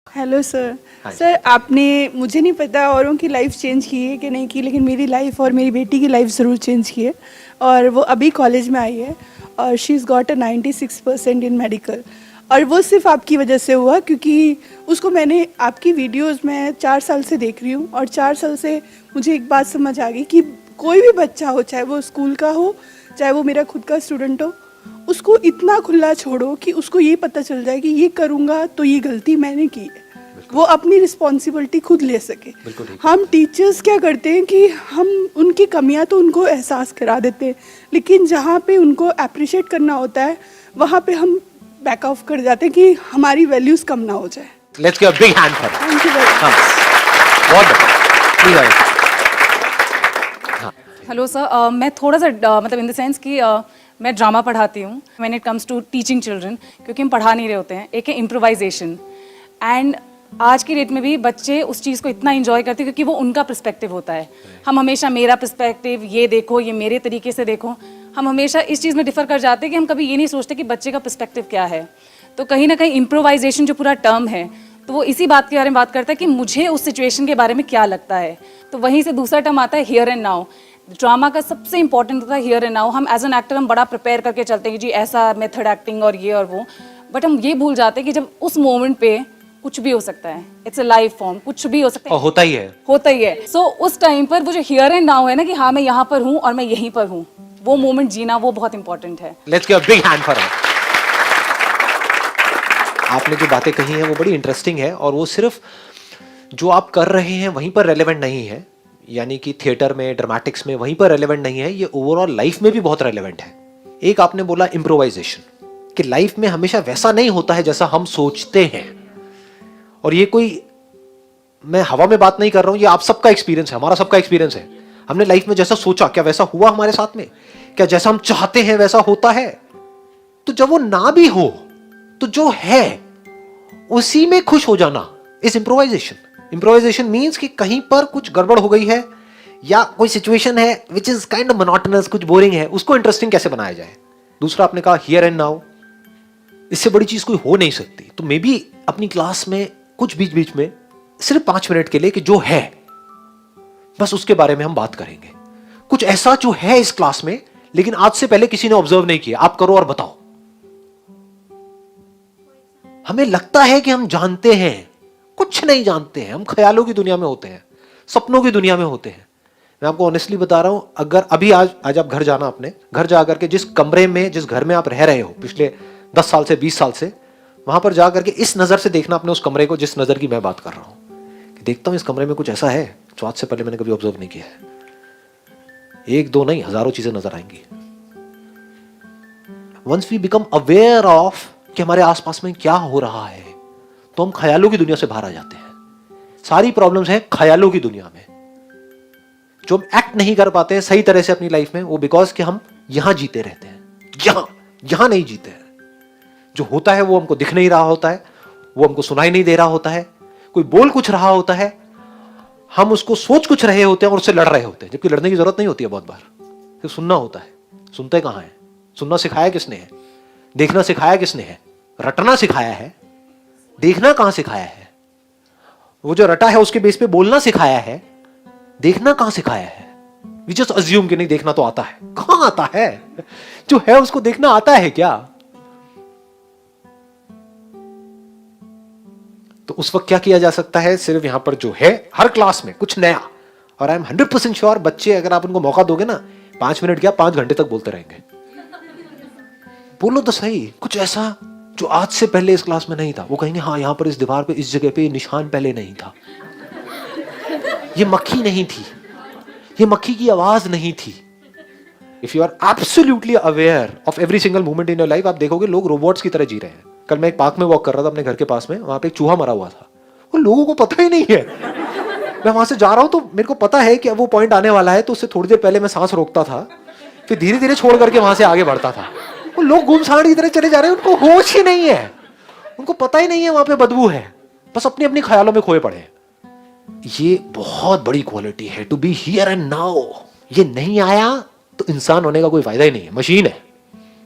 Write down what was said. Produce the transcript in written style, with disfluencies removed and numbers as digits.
Hello sir. Sir आपने, मुझे नहीं पता औरों की लाइफ चेंज की है कि नहीं की, लेकिन मेरी लाइफ और मेरी बेटी की लाइफ ज़रूर चेंज की है। और वो अभी कॉलेज में आई है और she is got a 96% in medical. और वो सिर्फ आपकी वजह से हुआ, क्योंकि उसको मैंने आपकी वीडियोस में 4 साल से देख रही हूँ और 4 साल से मुझे एक बात समझ आ गई कि कोई भी बच्चा हो, चाहे वो स्कूल का हो, चाहे वो मेरा खुद का स्टूडेंट हो, उसको इतना खुला छोड़ो कि उसको ये पता चल जाए कि ये करूँगा तो ये गलती मैंने की है, वो अपनी रिस्पॉन्सिबिलिटी खुद ले सके। हम टीचर्स क्या करते हैं कि हम उनकी कमियां तो उनको एहसास करा देते हैं, लेकिन जहाँ पे उनको अप्रिशिएट करना होता है वहाँ पे हम बैक ऑफ कर जाते हैं कि हमारी वैल्यूज कम ना हो जाए। Let's give a big hand for thank you very much. बहुत हेलो सर, मैं थोड़ा सा मतलब इन द सेंस कि मैं ड्रामा पढ़ाती हूँ when it comes to teaching children, क्योंकि हम पढ़ा नहीं रहे होते हैं। एक है इम्प्रोवाइजेशन, एंड आज की डेट में भी बच्चे उस चीज़ को इतना इंजॉय करते हैं क्योंकि वो उनका पर्सपेक्टिव होता है। हम हमेशा मेरा पर्सपेक्टिव, ये देखो, ये मेरे तरीके से देखो, हम हमेशा इस चीज़ में डिफ़र कर जाते हैं कि हम कभी ये नहीं सोचते कि बच्चे का पर्सपेक्टिव क्या है। तो कहीं ना कहीं इम्प्रोवाइजेशन जो पूरा टर्म है, तो वो इसी बात के बारे में बात करता है कि मुझे उस सिचुएशन के बारे में क्या लगता है। तो वहीं से दूसरा टर्म आता है हियर एंड नाउ। ड्रामा का सबसे इंपॉर्टेंट होता है हियर एंड नाउ। हम एज एन एक्टर हम बड़ा प्रिपेयर करके चलते हैं कि जी ऐसा मेथड एक्टिंग और ये और वो, बट हम ये भूल जाते हैं कि जब उस मोमेंट पे कुछ भी हो सकता है। इट्स अ लाइव फॉर्म, कुछ भी हो सकता है, और होता ही है, होता ही है। सो उस टाइम पर वो जो हियर एंड नाउ है ना, कि हाँ मैं यहाँ पर हूँ और मैं यहीं पर हूँ, वो मोमेंट जीना वो बहुत इंपॉर्टेंट है। Let's give a big hand for her. आपने जो बातें कही हैं वो बड़ी इंटरेस्टिंग है, और वो सिर्फ जो आप कर रहे हैं वहीं पर रेलेवेंट नहीं है, यानी कि थिएटर में, ड्रामेटिक्स में वहीं पर रेलेवेंट नहीं है, ये ओवरऑल लाइफ में भी बहुत रेलेवेंट है। एक आपने बोला इम्प्रोवाइजेशन, कि लाइफ में हमेशा वैसा नहीं होता है जैसा हम सोचते हैं। और ये कोई, मैं हवा में बात नहीं कर रहा हूं, ये आप सबका एक्सपीरियंस है, हमारा सबका एक्सपीरियंस है। हमने लाइफ में जैसा सोचा, क्या वैसा हुआ हमारे साथ में? क्या जैसा हम चाहते हैं वैसा होता है? तो जब वो ना भी हो, तो जो है उसी में खुश हो जाना इज इम्प्रोवाइजेशन। इम्प्रोवाइजेशन मीन्स कि कहीं पर कुछ गड़बड़ हो गई है, या कोई सिचुएशन है which is kind of monotonous, कुछ बोरिंग है, उसको इंटरेस्टिंग कैसे बनाया जाए। दूसरा आपने कहा हियर एंड नाउ, इससे बड़ी चीज कोई हो नहीं सकती। तो मे बी अपनी क्लास में कुछ बीच बीच में सिर्फ 5 मिनट के लिए कि जो है बस उसके बारे में हम बात करेंगे। कुछ ऐसा जो है इस क्लास में, लेकिन आज से पहले किसी ने ऑब्जर्व नहीं किया, आप करो और बताओ। हमें लगता है कि हम जानते हैं, कुछ नहीं जानते हैं। हम ख्यालों की दुनिया में होते हैं, सपनों की दुनिया में होते हैं। मैं आपको ऑनेस्टली बता रहा हूं, अगर अभी आज आप घर जाना, अपने घर जाकर के जिस कमरे में, जिस घर में आप रह रहे हो पिछले 10 साल से, 20 साल से, वहां पर जाकर के इस नजर से देखना अपने उस कमरे को, जिस नजर की मैं बात कर रहा हूं, कि देखता हूं इस कमरे में कुछ ऐसा है जो आज से पहले मैंने कभी ऑब्जर्व नहीं किया है। 1 2 नहीं, हजारों चीजें नजर आएंगी। Once we become aware of कि हमारे आसपास में क्या हो रहा है, तो हम ख्यालों की दुनिया से बाहर आ जाते हैं। सारी प्रॉब्लम्स हैं ख्यालों की दुनिया में। जो हम एक्ट नहीं कर पाते हैं सही तरह से अपनी लाइफ में, वो बिकॉज कि हम यहां जीते रहते हैं, यहां नहीं जीते हैं। जो होता है वो हमको दिख नहीं रहा होता है, वो हमको सुनाई नहीं दे रहा होता है। कोई बोल कुछ रहा होता है, हम उसको सोच कुछ रहे होते हैं और उससे लड़ रहे होते हैं, जबकि लड़ने की जरूरत नहीं होती है। बहुत बार सिर्फ सुनना होता है। सुनते कहां है? सुनना सिखाया किसने है? देखना सिखाया किसने है? रटना सिखाया है, देखना कहां सिखाया है? वो जो रटा है उसके बेस पे बोलना सिखाया है, देखना कहां सिखाया है? वी जस्ट अज्यूम कि नहीं, देखना तो आता है। कहां आता है? जो है उसको देखना आता है क्या? तो उस वक्त क्या किया जा सकता है? सिर्फ यहां पर जो है, हर क्लास में कुछ नया। और आई एम 100% श्योर बच्चे, अगर आप उनको मौका दोगे ना, 5 मिनट क्या 5 घंटे तक बोलते रहेंगे। बोलो तो सही, कुछ ऐसा जो आज से पहले इस क्लास में नहीं था। वो कहेंगे हाँ, यहां पर इस दीवार पे, इस जगह पे ये निशान पहले नहीं था, ये मक्खी नहीं थी, ये मक्खी की आवाज नहीं थी। If you are absolutely aware of every single moment in your life, आप देखोगे लोग रोबोट्स की तरह जी रहे हैं। कल मैं एक पार्क में वॉक कर रहा था अपने घर के पास में, वहां पे एक चूहा मरा हुआ था, वो लोगों को पता ही नहीं है। मैं वहां से जा रहा हूं तो मेरे को पता है कि अब वो पॉइंट आने वाला है, तो उससे थोड़ी देर पहले मैं सांस रोकता था, फिर धीरे धीरे छोड़ करके वहां से आगे बढ़ता था। वो लोग गुमसाड़ की तरह चले जा रहे हैं, उनको होश ही नहीं है, उनको पता ही नहीं है वहां पे बदबू है, बस अपनी अपनी ख्यालों में खोए पड़े हैं। ये बहुत बड़ी क्वालिटी है, to be here and now. ये नहीं आया तो इंसान होने का कोई फायदा ही नहीं है, मशीन है।